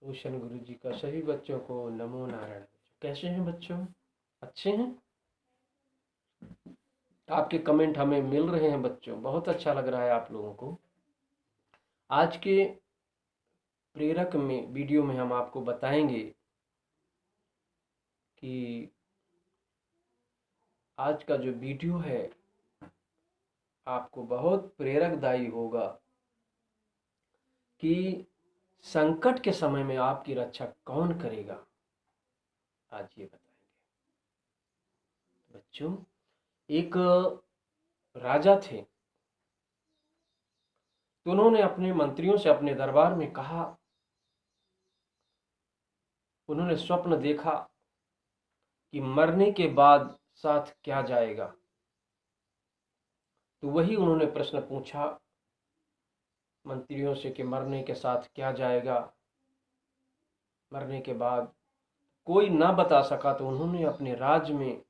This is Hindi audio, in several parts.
भूषण गुरु जी का सभी बच्चों को नमो नारायण। कैसे हैं बच्चों? अच्छे हैं? आपके कमेंट हमें मिल रहे हैं बच्चों, बहुत अच्छा लग रहा है आप लोगों को। आज के प्रेरक में वीडियो में हम आपको बताएंगे कि आज का जो वीडियो है आपको बहुत प्रेरकदायी होगा कि संकट के समय में आपकी रक्षा कौन करेगा। आज ये बताएंगे बच्चों। एक राजा थे, तो उन्होंने अपने मंत्रियों से अपने दरबार में कहा, उन्होंने स्वप्न देखा कि मरने के बाद साथ क्या जाएगा। तो वही उन्होंने प्रश्न पूछा मंत्रियों से कि मरने के साथ क्या जाएगा, मरने के बाद। कोई ना बता सका तो उन्होंने अपने राज्य में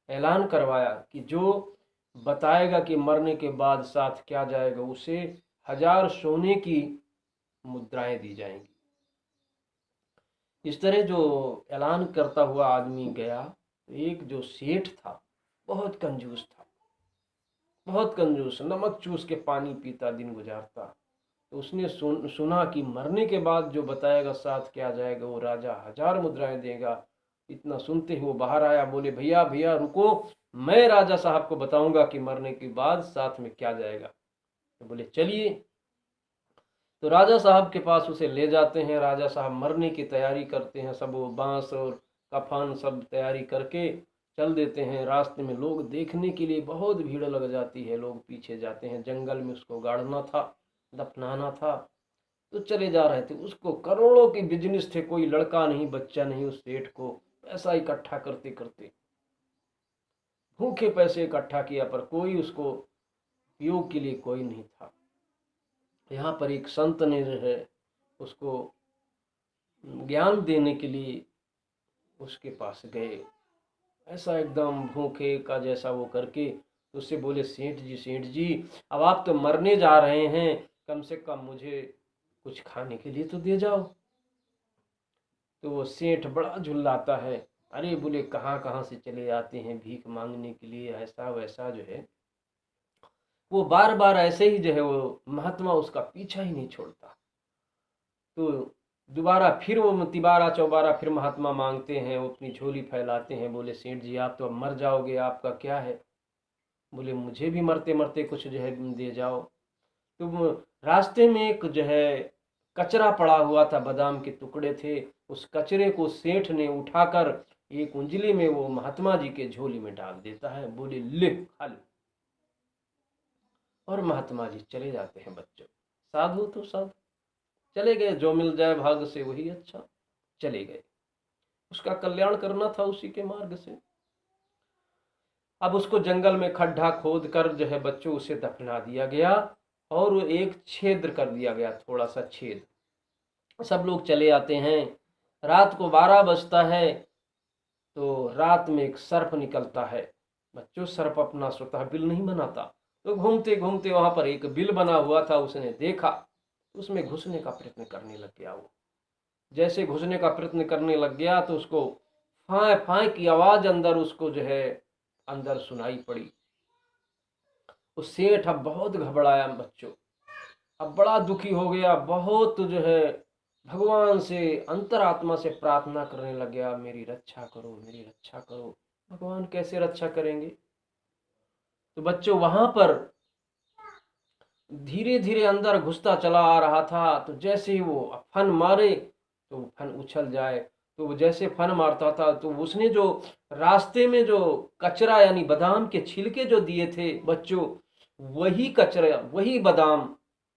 ऐलान करवाया कि जो बताएगा कि मरने के बाद साथ क्या जाएगा उसे 1000 सोने की मुद्राएं दी जाएंगी। इस तरह जो ऐलान करता हुआ आदमी गया, तो एक जो सेठ था बहुत कंजूस था, बहुत कंजूस, नमक चूस के पानी पीता दिन गुजारता। तो उसने सुना कि मरने के बाद जो बताएगा साथ क्या जाएगा वो राजा 1000 मुद्राएं देगा। इतना सुनते ही वो बाहर आया, बोले भैया भैया रुको, मैं राजा साहब को बताऊंगा कि मरने के बाद साथ में क्या जाएगा। तो बोले चलिए। तो राजा साहब के पास उसे ले जाते हैं। राजा साहब मरने की तैयारी करते हैं, सब वो बांस और कफन सब तैयारी करके चल देते हैं। रास्ते में लोग देखने के लिए बहुत भीड़ लग जाती है, लोग पीछे जाते हैं। जंगल में उसको गाड़ना था, दफनाना था, तो चले जा रहे थे। उसको करोड़ों की बिजनेस थे, कोई लड़का नहीं बच्चा नहीं। उस सेठ को पैसा इकट्ठा करते करते भूखे पैसे इकट्ठा किया, पर कोई उसको उपयोग के लिए कोई नहीं था। यहाँ पर एक संत ने जो है उसको ज्ञान देने के लिए उसके पास गए, ऐसा एकदम भूखे का जैसा वो करके। तो उससे बोले सेठ जी अब आप तो मरने जा रहे हैं, कम से कम मुझे कुछ खाने के लिए तो दे जाओ। तो वो सेठ बड़ा झुल्लाता है, अरे बोले कहाँ कहाँ से चले आते हैं भीख मांगने के लिए, ऐसा वैसा जो है। वो बार बार ऐसे ही जो है वो महात्मा उसका पीछा ही नहीं छोड़ता। तो दोबारा फिर वो तिबारा चौबारा फिर महात्मा मांगते हैं, वो अपनी झोली फैलाते हैं। बोले सेठ जी आप तो अब मर जाओगे, आपका क्या है। बोले मुझे भी मरते मरते कुछ जो है दे जाओ। तो रास्ते में एक जो है कचरा पड़ा हुआ था, बादाम के टुकड़े थे। उस कचरे को सेठ ने उठाकर एक उंजली में वो महात्मा जी के झोली में डाल देता है। बोले ले खा लो। और महात्मा जी चले जाते हैं बच्चों। साधु तो साधु चले गए, जो मिल जाए भाग्य से वही अच्छा, चले गए। उसका कल्याण करना था उसी के मार्ग से। अब उसको जंगल में खड्डा खोद कर जो है बच्चों उसे दफना दिया गया, और वो एक छेद कर दिया गया, थोड़ा सा छेद। सब लोग चले आते हैं। रात को 12 बजता है, तो रात में एक सर्प निकलता है। बच्चों सर्प अपना स्वतः बिल नहीं बनाता, तो घूमते घूमते वहां पर एक बिल बना हुआ था, उसने देखा, उसमें घुसने का प्रयत्न करने लग गया। वो जैसे घुसने का प्रयत्न करने लग गया तो उसको फाय फाय की आवाज अंदर उसको जो है अंदर सुनाई पड़ी। उस सेठ अब बहुत घबराया बच्चों, अब बड़ा दुखी हो गया, बहुत जो है भगवान से अंतरात्मा से प्रार्थना करने लग गया, मेरी रक्षा करो मेरी रक्षा करो। भगवान कैसे रक्षा करेंगे। तो बच्चों वहां पर धीरे धीरे अंदर घुसता चला आ रहा था। तो जैसे ही वो फन मारे तो फन उछल जाए, तो वो जैसे फन मारता था तो उसने जो रास्ते में जो कचरा यानी बादाम के छिलके जो दिए थे बच्चों, वही कचरा वही बादाम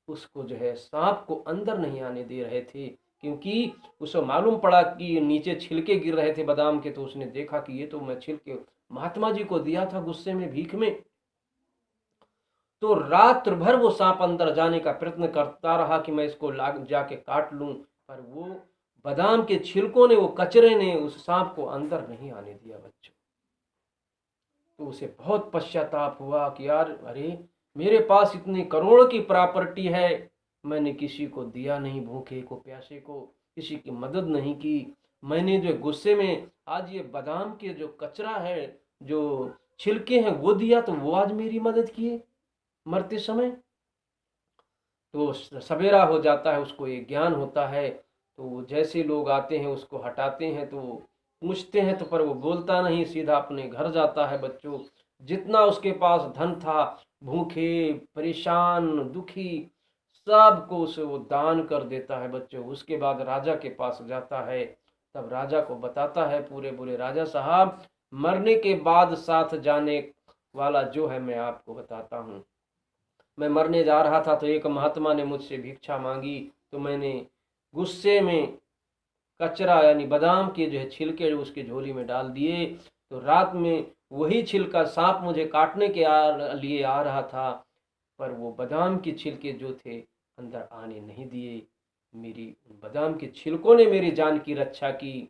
उसको जो है सांप को अंदर नहीं आने दे रहे थे। क्योंकि उसे मालूम पड़ा कि नीचे छिलके गिर रहे थे बादाम के, तो उसने देखा कि ये तो मैं छिलके महात्मा जी को दिया था गुस्से में भीख में। तो रात्र भर वो सांप अंदर जाने का प्रयत्न करता रहा कि मैं इसको लाग जाके काट लूं, पर वो बादाम के छिलकों ने, वो कचरे ने उस सांप को अंदर नहीं आने दिया बच्चों। तो उसे बहुत पश्चाताप हुआ कि यार अरे मेरे पास इतनी करोड़ की प्रॉपर्टी है, मैंने किसी को दिया नहीं, भूखे को प्यासे को। किसी की मदद नहीं की। मैंने जो गुस्से में आज ये बादाम के जो कचरा है, जो छिलके हैं वो दिया, तो वो आज मेरी मदद किए मरते समय। तो सवेरा हो जाता है, उसको ये ज्ञान होता है। तो जैसे लोग आते हैं उसको हटाते हैं, तो पूछते हैं तो पर वो बोलता नहीं, सीधा अपने घर जाता है। बच्चों, जितना उसके पास धन था, भूखे परेशान दुखी सबको उसे वो दान कर देता है बच्चों। उसके बाद राजा के पास जाता है, तब राजा को बताता है पूरे पूरे, राजा साहब मरने के बाद साथ जाने वाला जो है मैं आपको बताता हूँ। मैं मरने जा रहा था तो एक महात्मा ने मुझसे भिक्षा मांगी, तो मैंने गुस्से में कचरा यानी बादाम के जो है छिलके उसके झोली में डाल दिए। तो रात में वही छिलका सांप मुझे काटने के लिए आ रहा था, पर वो बादाम के छिलके जो थे अंदर आने नहीं दिए। मेरी बादाम के छिलकों ने मेरी जान की रक्षा की।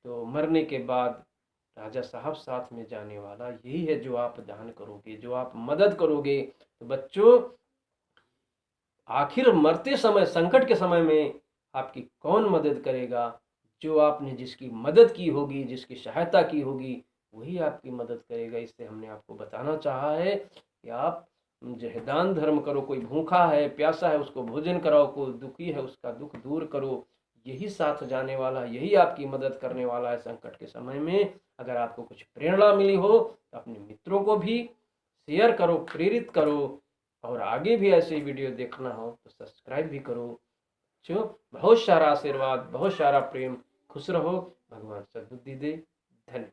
तो मरने के बाद राजा साहब साथ में जाने वाला यही है, जो आप दान करोगे, जो आप मदद करोगे। तो बच्चों, आखिर मरते समय, संकट के समय में आपकी कौन मदद करेगा? जो आपने जिसकी मदद की होगी, जिसकी सहायता की होगी, वही आपकी मदद करेगा। इससे हमने आपको बताना चाहा है कि आप जो है दान धर्म करो। कोई भूखा है, प्यासा है, उसको भोजन कराओ। कोई दुखी है, उसका दुख दूर करो। यही साथ जाने वाला, यही आपकी मदद करने वाला है संकट के समय में। अगर आपको कुछ प्रेरणा मिली हो तो अपने मित्रों को भी शेयर करो, प्रेरित करो। और आगे भी ऐसे वीडियो देखना हो तो सब्सक्राइब भी करो। जो बहुत सारा आशीर्वाद, बहुत सारा प्रेम, खुश रहो, भगवान सद्बुद्धि दे। धन्यवाद।